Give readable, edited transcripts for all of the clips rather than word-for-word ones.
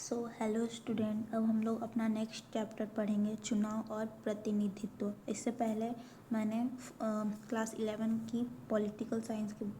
Hello student, अब हम लोग अपना नेक्स्ट चैप्टर पढ़ेंगे, चुनाव और प्रतिनिधित्व। इससे पहले मैंने क्लास 11 की पॉलिटिकल साइंस की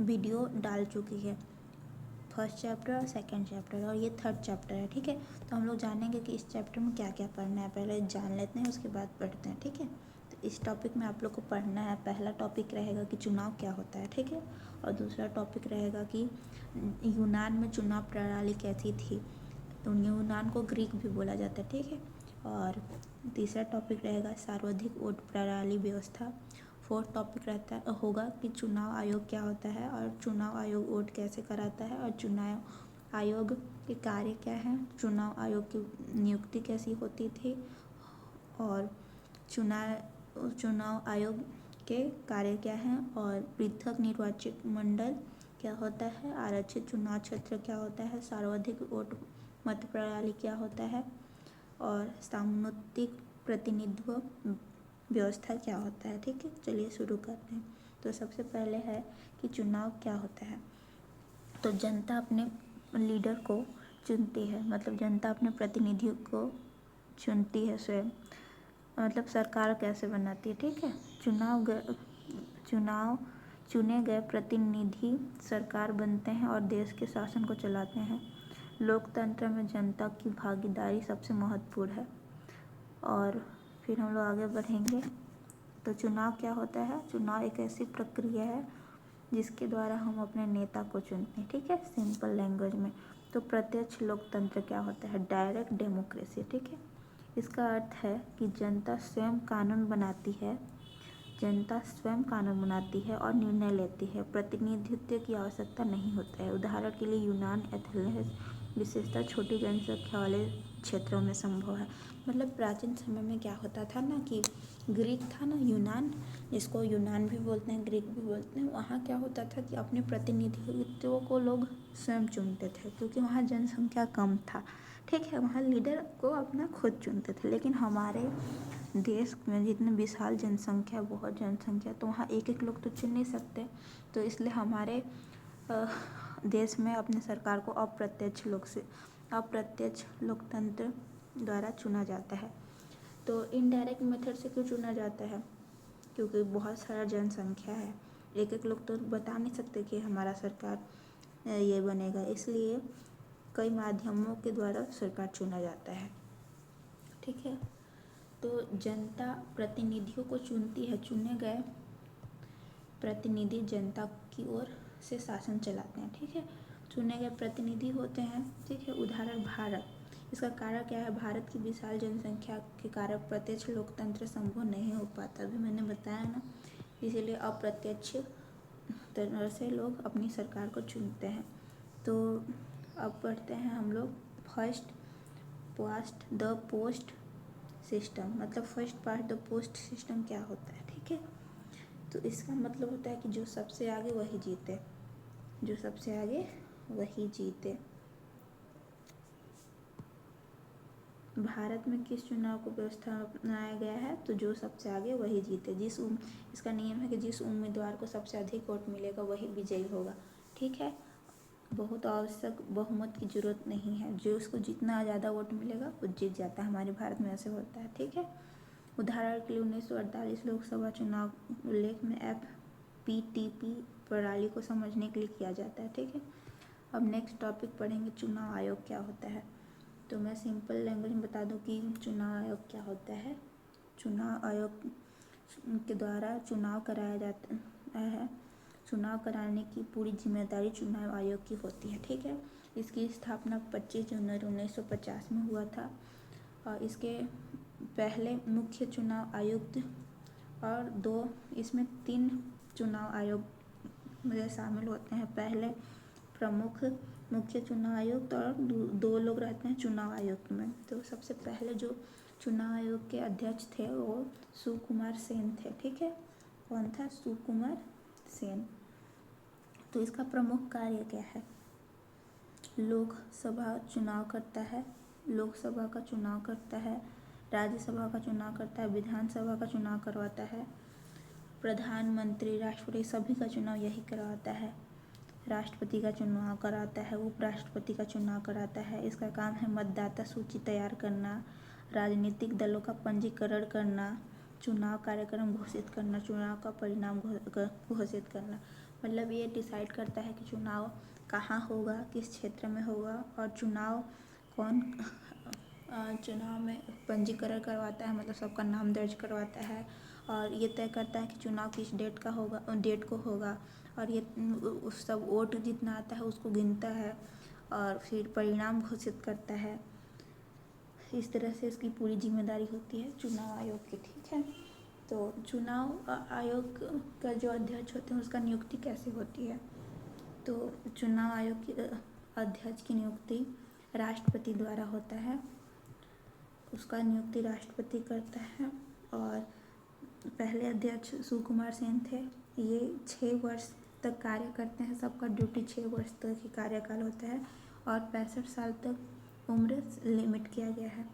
वीडियो डाल चुकी है। फर्स्ट चैप्टर, सेकंड चैप्टर और ये थर्ड चैप्टर है। ठीक है, तो हम लोग जानेंगे कि इस चैप्टर में क्या क्या पढ़ना है। पहले जान लेते हैं, उसके बाद पढ़ते हैं। ठीक है, तो इस टॉपिक में आप लोग को पढ़ना है। पहला टॉपिक रहेगा कि चुनाव क्या होता है। ठीक है, और दूसरा टॉपिक रहेगा कि यूनान में चुनाव प्रणाली कैसी थी। यूनान को ग्रीक भी बोला जाता है। ठीक है, और तीसरा टॉपिक रहेगा सार्वधिक वोट प्रणाली व्यवस्था। फोर्थ टॉपिक रहता होगा कि चुनाव आयोग क्या होता है और चुनाव आयोग वोट कैसे कराता है और चुनाव आयोग के कार्य क्या हैं, चुनाव आयोग की नियुक्ति कैसी होती थी और चुनाव आयोग के कार्य क्या हैं और पृथक निर्वाचित मंडल क्या होता है, आरक्षित चुनाव क्षेत्र क्या होता है, सार्वधिक वोट मत प्रणाली क्या होता है और सामुदायिक प्रतिनिधित्व व्यवस्था क्या होता है। ठीक है, चलिए शुरू करते हैं। तो सबसे पहले है कि चुनाव क्या होता है। तो जनता अपने लीडर को चुनती है, मतलब जनता अपने प्रतिनिधियों को चुनती है स्वयं, मतलब सरकार कैसे बनाती है। ठीक है, चुनाव चुने गए प्रतिनिधि सरकार बनते हैं और देश के शासन को चलाते हैं। लोकतंत्र में जनता की भागीदारी सबसे महत्वपूर्ण है। और फिर हम लोग आगे बढ़ेंगे। तो चुनाव क्या होता है। चुनाव एक ऐसी प्रक्रिया है जिसके द्वारा हम अपने नेता को चुनते हैं। ठीक है, सिंपल लैंग्वेज में। तो प्रत्यक्ष लोकतंत्र क्या होता है, डायरेक्ट डेमोक्रेसी। ठीक है, इसका अर्थ है कि जनता स्वयं कानून बनाती है और निर्णय लेती है। प्रतिनिधित्व की आवश्यकता नहीं होता है। उदाहरण के लिए यूनान, एथेंस विशेषता छोटी जनसंख्या वाले क्षेत्रों में संभव है। मतलब प्राचीन समय में क्या होता था ना कि ग्रीक था ना, यूनान, जिसको यूनान भी बोलते हैं, ग्रीक भी बोलते हैं, वहाँ क्या होता था कि अपने प्रतिनिधित्व को लोग स्वयं चुनते थे क्योंकि वहाँ जनसंख्या कम था। ठीक है, वहाँ लीडर को अपना खुद चुनते थे। लेकिन हमारे देश में जितनी विशाल जनसंख्या, बहुत जनसंख्या, तो वहाँ एक एक लोग तो चुन नहीं सकते। तो इसलिए हमारे देश में अपने सरकार को अप्रत्यक्ष लोकतंत्र द्वारा चुना जाता है। तो इनडायरेक्ट मेथड से क्यों चुना जाता है, क्योंकि बहुत सारा जनसंख्या है, एक एक लोग तो बता नहीं सकते कि हमारा सरकार ये बनेगा, इसलिए कई माध्यमों के द्वारा सरकार चुना जाता है। ठीक है, तो जनता प्रतिनिधियों को चुनती है। चुने गए प्रतिनिधि जनता की ओर से शासन चलाते हैं। ठीक है, चुने गए प्रतिनिधि होते हैं। ठीक है, उदाहरण भारत। इसका कारण क्या है, भारत की विशाल जनसंख्या के कारण प्रत्यक्ष लोकतंत्र संभव नहीं हो पाता, अभी मैंने बताया ना, इसीलिए अप्रत्यक्ष तरह से लोग अपनी सरकार को चुनते हैं। तो अब पढ़ते हैं हम लोग first past the post system, मतलब first past the post system क्या होता है। ठीक है, तो इसका मतलब होता है कि जो सबसे आगे वही जीते, जो सबसे आगे वही जीते। भारत में किस चुनाव को व्यवस्था अपनाया गया है, तो जो सबसे आगे वही जीते। इसका नियम है कि जिस उम्मीदवार को सबसे अधिक वोट मिलेगा वही विजयी होगा। ठीक है, बहुत आवश्यक बहुमत की जरूरत नहीं है, जो उसको जितना ज़्यादा वोट मिलेगा वो जीत जाता है। हमारे भारत में ऐसे होता है। ठीक है, उदाहरण के लिए 1948 लोकसभा चुनाव उल्लेख में FPTP प्रणाली को समझने के लिए किया जाता है। ठीक है, अब नेक्स्ट टॉपिक पढ़ेंगे चुनाव आयोग क्या होता है। तो मैं सिंपल लैंग्वेज में बता दूं कि चुनाव आयोग क्या होता है। चुनाव आयोग के द्वारा चुनाव कराया जाता है। चुनाव कराने की पूरी जिम्मेदारी चुनाव आयोग की होती है। ठीक है, इसकी स्थापना 25 जनवरी 1950 में हुआ था और इसके पहले मुख्य चुनाव आयुक्त और इसमें 3 चुनाव आयोग में शामिल होते हैं। पहले प्रमुख मुख्य चुनाव आयुक्त और 2 लोग रहते हैं चुनाव आयुक्त में। तो सबसे पहले जो चुनाव आयोग के अध्यक्ष थे वो सुकुमार सेन थे। ठीक है, कौन था, सुकुमार सेन। तो इसका प्रमुख कार्य क्या है, लोकसभा चुनाव करता है, लोकसभा का चुनाव करता है, राज्यसभा का चुनाव करता है, विधानसभा का चुनाव करवाता है, प्रधानमंत्री, राष्ट्रपति सभी का चुनाव यही करवाता है। राष्ट्रपति का चुनाव कराता है, उपराष्ट्रपति का चुनाव कराता है। इसका काम है मतदाता सूची तैयार करना, राजनीतिक दलों का पंजीकरण करना, चुनाव कार्यक्रम घोषित करना, चुनाव का परिणाम घोषित करना। मतलब ये डिसाइड करता है कि चुनाव कहाँ होगा, किस क्षेत्र में होगा, और चुनाव में पंजीकरण करवाता है, मतलब सबका नाम दर्ज करवाता है, और ये तय करता है कि चुनाव किस डेट को होगा, और ये सब वोट जितना आता है उसको गिनता है और फिर परिणाम घोषित करता है। इस तरह से इसकी पूरी जिम्मेदारी होती है चुनाव आयोग की। ठीक है, तो चुनाव आयोग का जो अध्यक्ष होते हैं उसका नियुक्ति कैसे होती है? तो चुनाव आयोग के अध्यक्ष की नियुक्ति राष्ट्रपति द्वारा होता है, उसका नियुक्ति राष्ट्रपति करता है। और पहले अध्यक्ष सुकुमार सेन थे। ये 6 वर्ष तक कार्य करते हैं, सबका ड्यूटी 6 वर्ष तक ही कार्यकाल होता है, और 65 साल तक उम्र लिमिट किया गया है।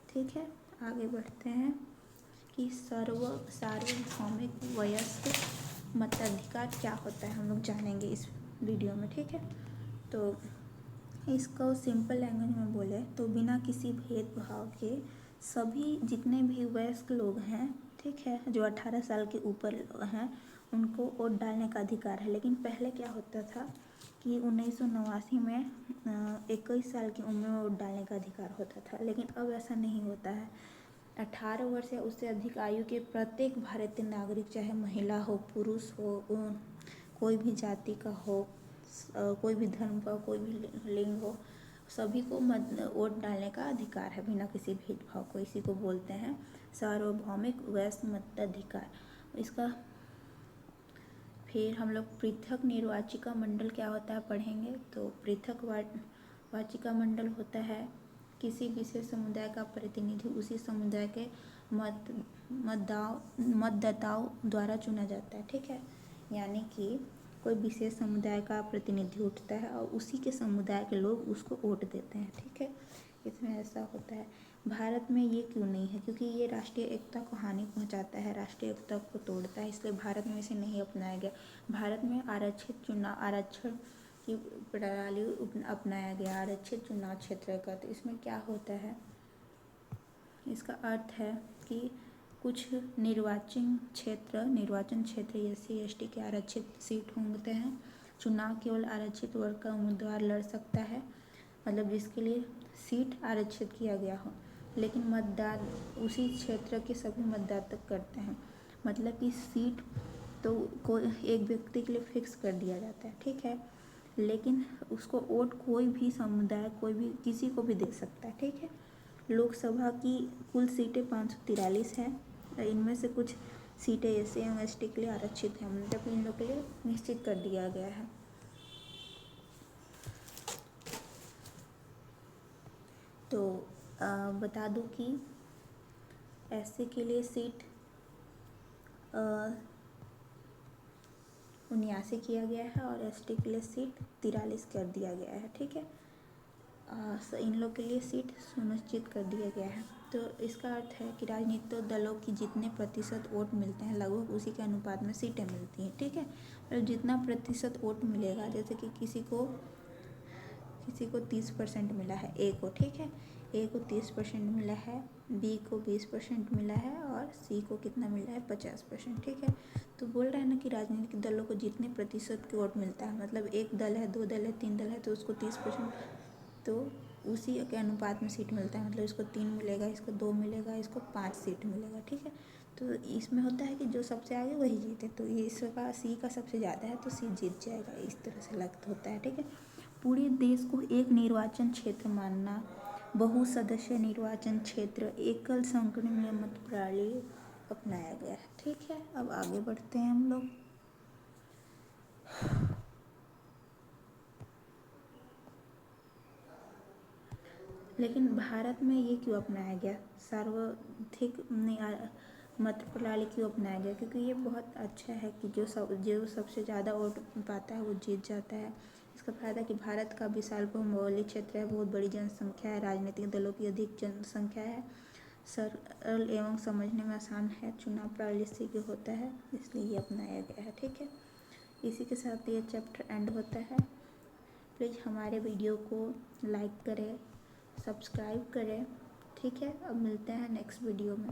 ठीक है, आगे बढ़ते हैं कि सार्वभौमिक वयस्क मताधिकार क्या होता है, हम लोग जानेंगे इस वीडियो में। ठीक है, तो इसको सिंपल लैंग्वेज में बोले तो बिना किसी भेदभाव के सभी जितने भी वयस्क लोग हैं, ठीक है, जो 18 साल के ऊपर हैं, उनको वोट डालने का अधिकार है। लेकिन पहले क्या होता था कि 1989 में 21 साल की उम्र में वोट डालने का अधिकार होता था, लेकिन अब ऐसा नहीं होता है। 18 वर्ष या उससे अधिक आयु के प्रत्येक भारतीय नागरिक, चाहे महिला हो, पुरुष हो, कोई भी जाति का हो, कोई भी धर्म का, कोई भी लिंग हो, सभी को वोट डालने का अधिकार है बिना किसी भेदभाव को। इसी को बोलते हैं सार्वभौमिक वयस्क मताधिकार। इसका फिर हम लोग पृथक निर्वाचिका मंडल क्या होता है पढ़ेंगे। तो पृथक वाचिका मंडल होता है किसी विशेष समुदाय का प्रतिनिधि उसी समुदाय के मतदाताओं द्वारा चुना जाता है। ठीक है, यानी कि कोई विशेष समुदाय का प्रतिनिधि उठता है और उसी के समुदाय के लोग उसको वोट देते हैं। ठीक है, इसमें ऐसा होता है। भारत में ये क्यों नहीं है? क्योंकि ये राष्ट्रीय एकता को हानि पहुंचाता है, राष्ट्रीय एकता को तोड़ता है, इसलिए भारत में इसे नहीं अपनाया गया। भारत में आरक्षण की प्रणाली अपनाया गया, आरक्षित चुनाव क्षेत्र का। तो इसमें क्या होता है, इसका अर्थ है कि कुछ निर्वाचन क्षेत्र SC ST के आरक्षित सीट होते हैं। चुनाव केवल आरक्षित वर्ग का उम्मीदवार लड़ सकता है, मतलब जिसके लिए सीट आरक्षित किया गया हो, लेकिन मतदान उसी क्षेत्र के सभी मतदाता करते हैं। मतलब कि सीट तो कोई एक व्यक्ति के लिए फिक्स कर दिया जाता है। ठीक है, लेकिन उसको वोट कोई भी समुदाय, कोई भी किसी को भी दे सकता है। ठीक है, लोकसभा की कुल सीटें 543 हैं, इनमें से कुछ सीटें SC एवं ST के लिए आरक्षित हैं, मतलब इन लोग के लिए निश्चित कर दिया गया है। तो बता दूं कि SC के लिए सीट 79 किया गया है और ST के लिए सीट 43 कर दिया गया है। ठीक है, इन लोग के लिए सीट सुनिश्चित कर दिया गया है। तो इसका अर्थ है कि राजनीतिक दलों की जितने प्रतिशत वोट मिलते हैं लगभग उसी के अनुपात में सीटें मिलती हैं। ठीक है, और जितना प्रतिशत वोट मिलेगा, जैसे कि किसी को 30% मिला है, A को, ठीक है, A को 30% मिला है, B को 20% मिला है और C को कितना मिला है, 50%। ठीक है, तो बोल रहा है ना कि राजनीतिक दलों को जितने प्रतिशत के वोट मिलता है, मतलब एक दल है, 2 दल है, 3 दल है, तो उसको 30%, तो उसी के अनुपात में सीट मिलता है। मतलब इसको 3 मिलेगा, इसको 2 मिलेगा, इसको 5 सीट मिलेगा। ठीक है, तो इसमें होता है कि जो सबसे आगे वही जीते। तो इसका C का सबसे ज़्यादा है तो C जीत जाएगा, इस तरह से लगता होता है। ठीक है, पूरे देश को एक निर्वाचन क्षेत्र मानना, बहुसदस्यीय निर्वाचन क्षेत्र, एकल संकीर्ण मत प्रणाली अपनाया गया है। ठीक है, अब आगे बढ़ते हैं हम लोग। लेकिन भारत में ये क्यों अपनाया गया, सार्वधिक मत प्रणाली क्यों अपनाया गया? क्योंकि ये बहुत अच्छा है कि जो सबसे ज़्यादा वोट पाता है वो जीत जाता है। इसका फायदा कि भारत का विशाल भौगोलिक क्षेत्र है, बहुत बड़ी जनसंख्या है, राजनीतिक दलों की अधिक जनसंख्या है, सरल एवं समझने में आसान है, चुनाव प्रणाली से होता है, इसलिए ये अपनाया गया है। ठीक है, इसी के साथ ये चैप्टर एंड होता है। प्लीज़ हमारे वीडियो को लाइक करें, सब्सक्राइब करें। ठीक है, अब मिलते हैं नेक्स्ट वीडियो में।